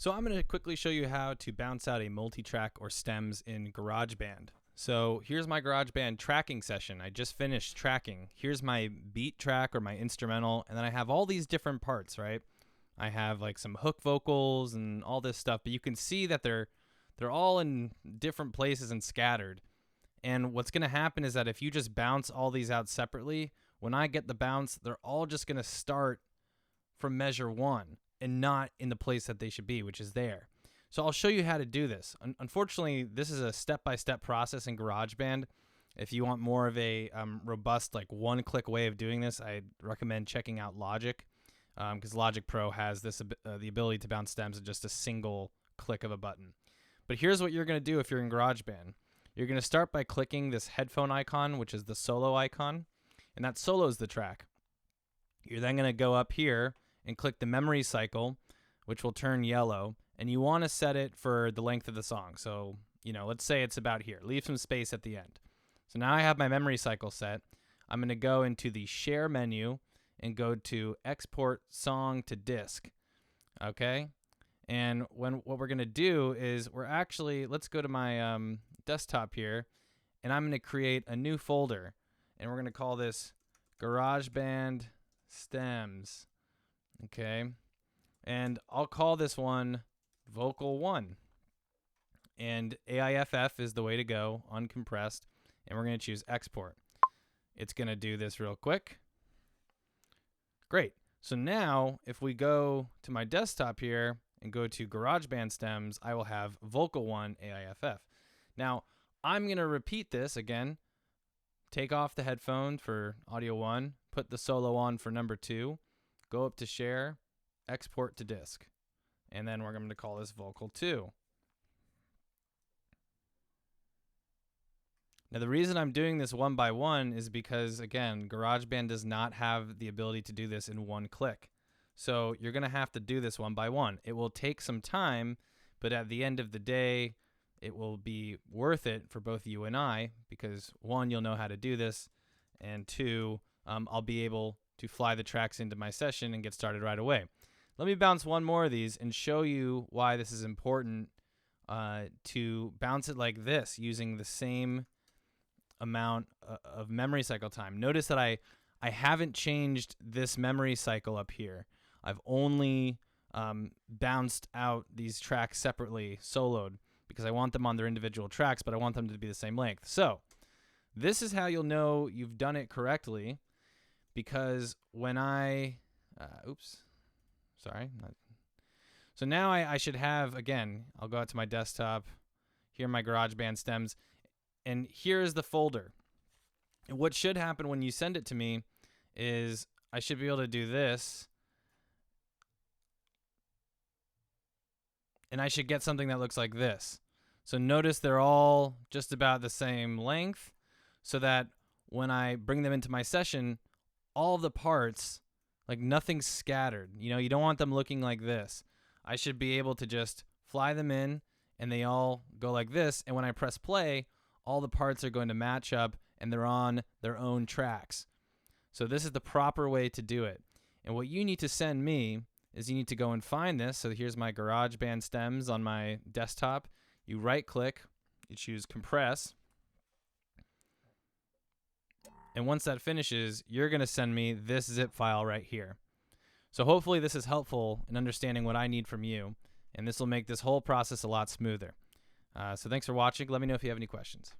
So I'm going to quickly show you how to bounce out a multi-track or stems in Garageband. So here's my Garageband tracking session. I just finished tracking. Here's my beat track or my instrumental, and then I have all these different parts, right? I have like some hook vocals and all this stuff, but you can see that they're all in different places and scattered. And what's going to happen is that if you just bounce all these out separately, when I get the bounce, they're all just going to start from measure 1 and not in the place that they should be, which is there. So I'll show you how to do this. Unfortunately, this is a step-by-step process in GarageBand. If you want more of a robust, like one-click way of doing this, I recommend checking out Logic, because Logic Pro has this the ability to bounce stems in just a single click of a button. But here's what you're going to do if you're in GarageBand. You're going to start by clicking this headphone icon, which is the solo icon, and that solos the track. You're then going to go up here and click the memory cycle, which will turn yellow, and you want to set it for the length of the song. So, let's say it's about here. Leave some space at the end. So now I have my memory cycle set. I'm going to go into the share menu and go to export song to disk. Okay? And what we're going to do is let's go to my desktop here, and I'm going to create a new folder, and we're going to call this GarageBand Stems. Okay? And I'll call this one Vocal 1. And AIFF is the way to go, uncompressed, and we're going to choose export. It's going to do this real quick. Great. So now, if we go to my desktop here and go to GarageBand Stems, I will have Vocal 1 AIFF. Now, I'm going to repeat this again. Take off the headphone for audio 1, put the solo on for number 2, go up to share, export to disk, and then we're going to call this Vocal 2. Now, the reason I'm doing this one by one is because, again, GarageBand does not have the ability to do this in one click. So you're going to have to do this one by one. It will take some time, but at the end of the day, it will be worth it for both you and I because, 1, you'll know how to do this, and 2, I'll be able to fly the tracks into my session and get started right away. Let me bounce one more of these and show you why this is important to bounce it like this using the same amount of memory cycle time. Notice that I haven't changed this memory cycle up here. I've only bounced out these tracks separately, soloed, because I want them on their individual tracks, but I want them to be the same length. So this is how you'll know you've done it correctly, because when so now I should have, again, I'll go out to my desktop, here are my GarageBand stems, and here is the folder. And what should happen when you send it to me is I should be able to do this, and I should get something that looks like this. So notice they're all just about the same length, so that when I bring them into my session, all the parts, like nothing's scattered. You don't want them looking like this. I should be able to just fly them in, and they all go like this, and when I press play, all the parts are going to match up, and they're on their own tracks. So this is the proper way to do it. And what you need to send me is you need to go and find this. So here's my GarageBand stems on my desktop. You right-click, you choose Compress, and once that finishes, you're going to send me this zip file right here. So hopefully this is helpful in understanding what I need from you, and this will make this whole process a lot smoother. So thanks for watching. Let me know if you have any questions.